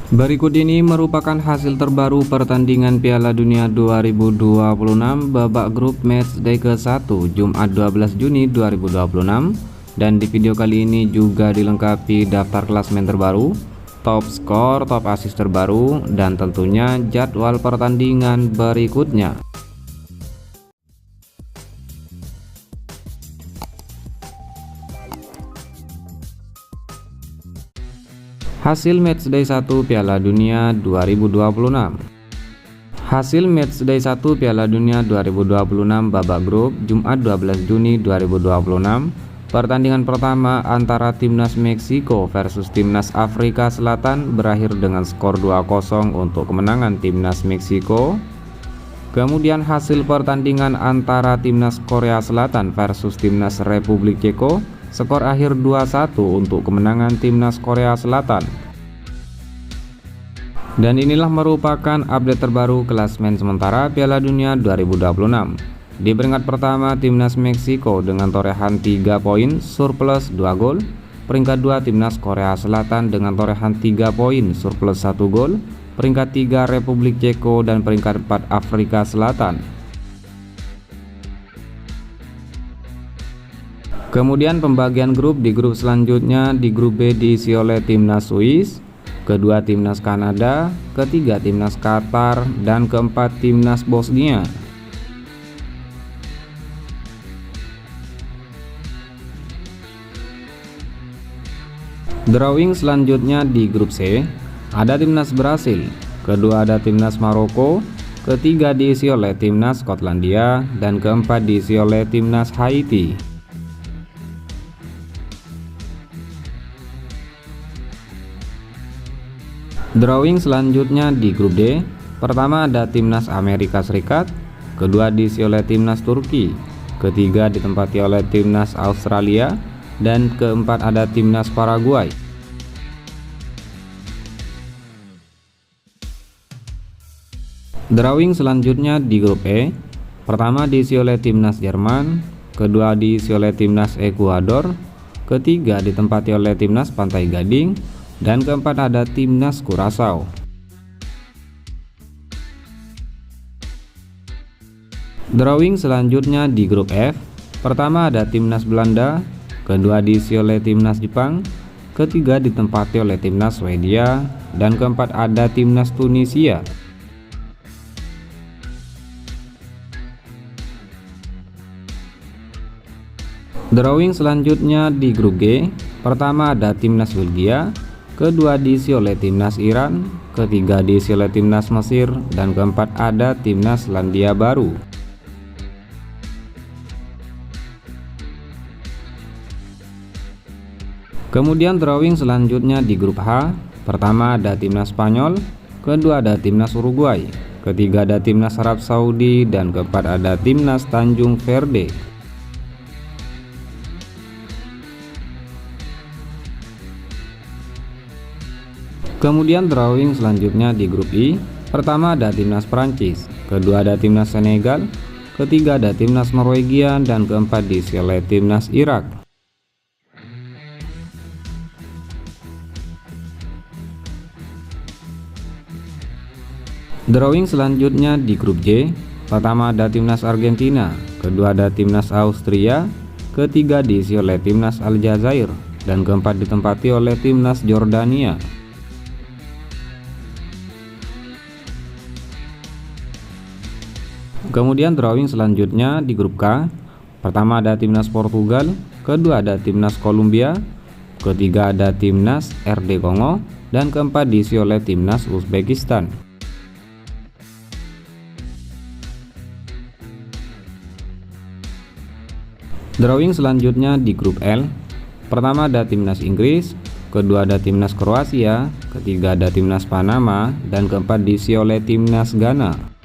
Berikut ini merupakan hasil terbaru pertandingan Piala Dunia 2026 babak grup matchday ke-1 Jumat 12 Juni 2026, dan di video kali ini juga dilengkapi daftar klasemen terbaru, top skor, top assist terbaru, dan tentunya jadwal pertandingan berikutnya. Hasil matchday 1 Piala Dunia 2026. Hasil matchday 1 Piala Dunia 2026 babak grup Jumat 12 Juni 2026. Pertandingan pertama antara timnas Meksiko versus timnas Afrika Selatan berakhir dengan skor 2-0 untuk kemenangan timnas Meksiko. Kemudian hasil pertandingan antara timnas Korea Selatan versus timnas Republik Ceko, skor akhir 2-1 untuk kemenangan timnas Korea Selatan. Dan inilah merupakan update terbaru klasemen sementara Piala Dunia 2026. Di peringkat pertama timnas Meksiko dengan torehan 3 poin surplus 2 gol. Peringkat 2 timnas Korea Selatan dengan torehan 3 poin surplus 1 gol. Peringkat 3 Republik Ceko dan peringkat 4 Afrika Selatan. Kemudian pembagian grup di grup selanjutnya, di grup B diisi oleh timnas Swiss, kedua timnas Kanada, ketiga timnas Qatar, dan keempat timnas Bosnia. Drawing selanjutnya di grup C, ada timnas Brasil, kedua ada timnas Maroko, ketiga diisi oleh timnas Skotlandia, dan keempat diisi oleh timnas Haiti. Drawing selanjutnya di grup D, pertama ada timnas Amerika Serikat, kedua diisi oleh timnas Turki, ketiga ditempati oleh timnas Australia, dan keempat ada timnas Paraguay. Drawing selanjutnya di grup E, pertama diisi oleh timnas Jerman, kedua diisi oleh timnas Ekuador, ketiga ditempati oleh timnas Pantai Gading, dan keempat ada timnas Curaçao. Drawing selanjutnya di grup F, pertama ada timnas Belanda, kedua diisi oleh timnas Jepang, ketiga ditempati oleh timnas Swedia, dan keempat ada timnas Tunisia. Drawing selanjutnya di grup G, pertama ada timnas Belgia, kedua diisi oleh timnas Iran, ketiga diisi oleh timnas Mesir, dan keempat ada timnas Selandia Baru. Kemudian drawing selanjutnya di grup H, pertama ada timnas Spanyol, kedua ada timnas Uruguay, ketiga ada timnas Arab Saudi, dan keempat ada timnas Tanjung Verde. Kemudian drawing selanjutnya di grup I, pertama ada timnas Prancis, kedua ada timnas Senegal, ketiga ada timnas Norwegia, dan keempat diisi oleh timnas Irak. Drawing selanjutnya di grup J, pertama ada timnas Argentina, kedua ada timnas Austria, ketiga diisi oleh timnas Aljazair, dan keempat ditempati oleh timnas Jordania. Kemudian drawing selanjutnya di grup K, pertama ada timnas Portugal, kedua ada timnas Kolombia, ketiga ada timnas RD Kongo, dan keempat diisi oleh timnas Uzbekistan. Drawing selanjutnya di grup L, pertama ada timnas Inggris, kedua ada timnas Kroasia, ketiga ada timnas Panama, dan keempat diisi oleh timnas Ghana.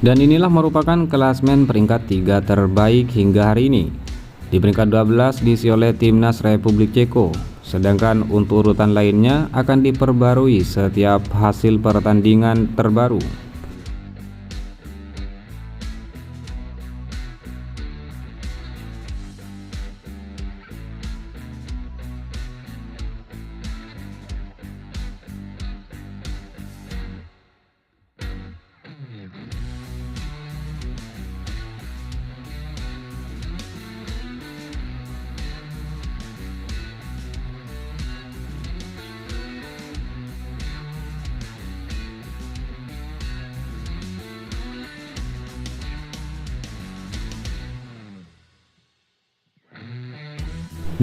Dan inilah merupakan klasemen peringkat 3 terbaik hingga hari ini. Di peringkat 12 diisi oleh timnas Republik Ceko, sedangkan untuk urutan lainnya akan diperbarui setiap hasil pertandingan terbaru.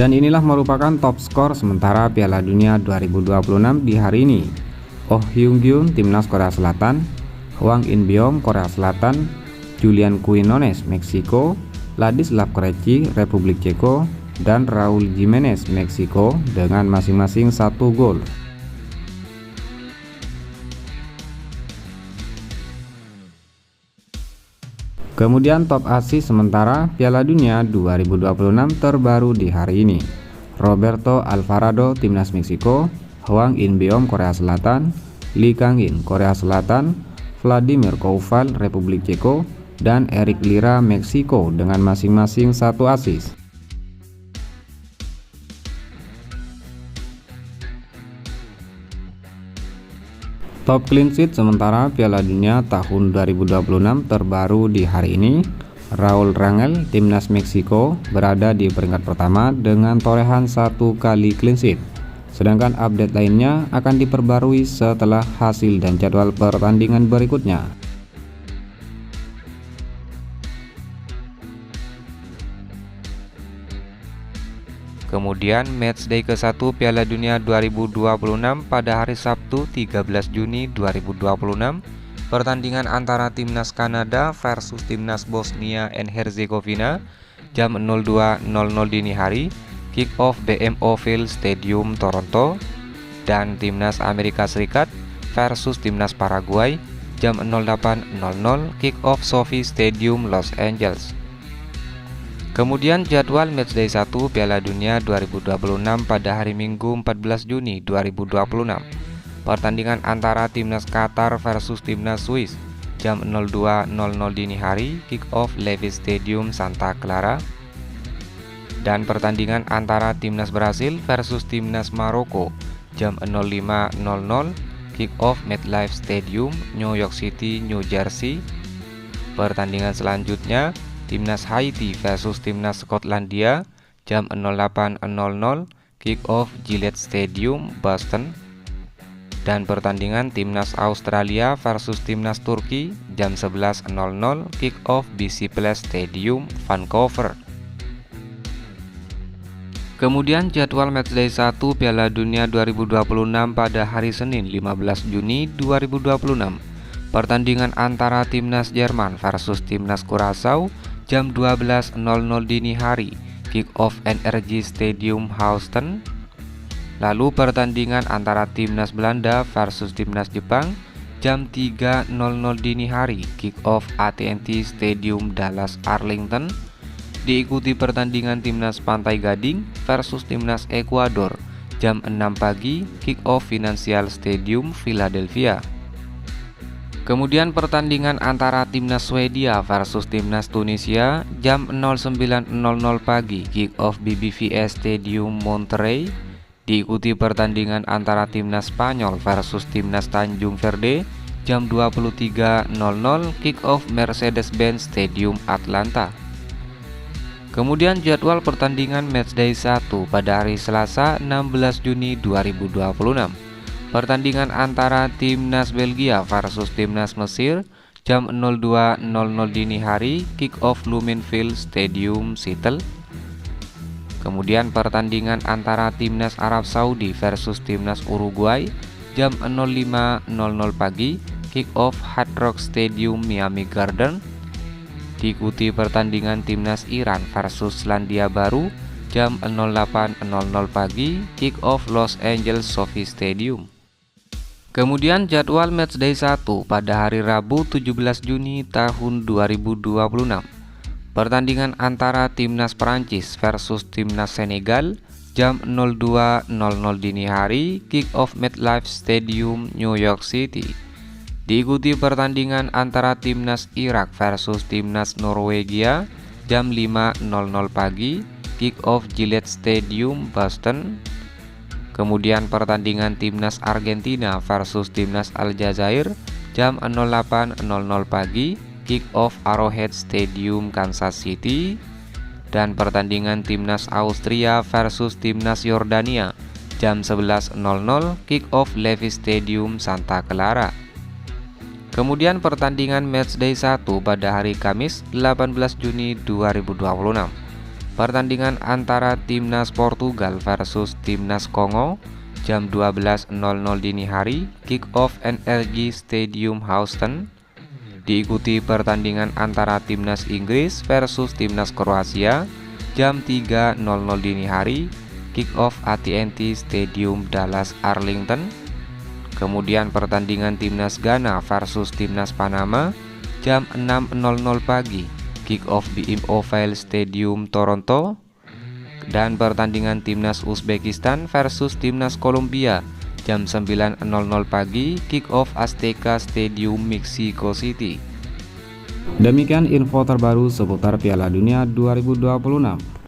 Dan inilah merupakan top skor sementara Piala Dunia 2026 di hari ini. Oh Hyun-gyun timnas Korea Selatan, Hwang In-beom Korea Selatan, Julian Quinones Meksiko, Ladislav Krejci Republik Ceko, dan Raul Jimenez Meksiko dengan masing-masing 1 gol. Kemudian top asis sementara Piala Dunia 2026 terbaru di hari ini. Roberto Alvarado timnas Meksiko, Hwang In-beom Korea Selatan, Lee Kang-in Korea Selatan, Vladimir Koval Republik Ceko, dan Eric Lira Meksiko dengan masing-masing 1 asis. Top clean sheet sementara Piala Dunia tahun 2026 terbaru di hari ini. Raul Rangel timnas Meksiko berada di peringkat pertama dengan torehan 1 kali clean sheet. Sedangkan update lainnya akan diperbarui setelah hasil dan jadwal pertandingan berikutnya. Kemudian matchday ke-1 Piala Dunia 2026 pada hari Sabtu 13 Juni 2026, pertandingan antara timnas Kanada versus timnas Bosnia and Herzegovina jam 02.00 dini hari, kick off BMO Field Stadium Toronto, dan timnas Amerika Serikat versus timnas Paraguay jam 08.00, kick off SoFi Stadium Los Angeles. Kemudian jadwal matchday 1 Piala Dunia 2026 pada hari Minggu 14 Juni 2026. Pertandingan antara timnas Qatar versus timnas Swiss jam 02.00 dini hari, kick off Levi's Stadium Santa Clara. Dan pertandingan antara timnas Brasil versus timnas Maroko jam 05.00, kick off MetLife Stadium New York City, New Jersey. Pertandingan selanjutnya timnas Haiti versus timnas Skotlandia jam 08.00, kick off Gillette Stadium, Boston. Dan pertandingan timnas Australia versus timnas Turki jam 11.00, kick off BC Place Stadium, Vancouver. Kemudian jadwal matchday 1 Piala Dunia 2026 pada hari Senin 15 Juni 2026. Pertandingan antara timnas Jerman versus timnas Curaçao jam 12.00 dini hari, kick off NRG Stadium Houston. Lalu pertandingan antara timnas Belanda versus timnas Jepang jam 3.00 dini hari, kick off AT&T Stadium Dallas Arlington. Diikuti pertandingan timnas Pantai Gading versus timnas Ekuador jam 6 pagi, kick off Financial Stadium Philadelphia. Kemudian pertandingan antara timnas Swedia versus timnas Tunisia jam 09.00 pagi, kick off BBVA Stadium Monterrey. Diikuti pertandingan antara timnas Spanyol versus timnas Tanjung Verde jam 23.00, kick off Mercedes-Benz Stadium Atlanta. Kemudian jadwal pertandingan matchday 1 pada hari Selasa 16 Juni 2026. Pertandingan antara timnas Belgia versus timnas Mesir jam 02.00 dini hari, kick off Lumenfield Stadium Seattle. Kemudian pertandingan antara timnas Arab Saudi versus timnas Uruguay jam 05.00 pagi, kick off Hard Rock Stadium Miami Garden. Diikuti pertandingan timnas Iran versus Selandia Baru jam 08.00 pagi, kick off Los Angeles SoFi Stadium. Kemudian jadwal matchday 1 pada hari Rabu 17 Juni tahun 2026. Pertandingan antara timnas Perancis versus timnas Senegal jam 02.00 dini hari, kick off MetLife Stadium New York City. Diikuti pertandingan antara timnas Irak versus timnas Norwegia jam 5.00 pagi, kick off Gillette Stadium Boston. Kemudian pertandingan timnas Argentina versus timnas Aljazair jam 08.00 pagi, kick off Arrowhead Stadium Kansas City. Dan pertandingan timnas Austria versus timnas Yordania jam 11.00, kick off Levi's Stadium Santa Clara. Kemudian pertandingan matchday 1 pada hari Kamis 18 Juni 2026. Pertandingan antara Timnas Portugal versus Timnas Kongo jam 12.00 dini hari, kick off NRG Stadium Houston. Diikuti pertandingan antara Timnas Inggris versus Timnas Kroasia jam 3.00 dini hari, kick off AT&T Stadium Dallas Arlington. Kemudian pertandingan Timnas Ghana versus Timnas Panama jam 6.00 pagi, kick off di Oval Stadium Toronto. Dan pertandingan Timnas Uzbekistan versus Timnas Kolombia jam 9.00 pagi, kick off Azteca Stadium Mexico City. Demikian info terbaru seputar Piala Dunia 2026.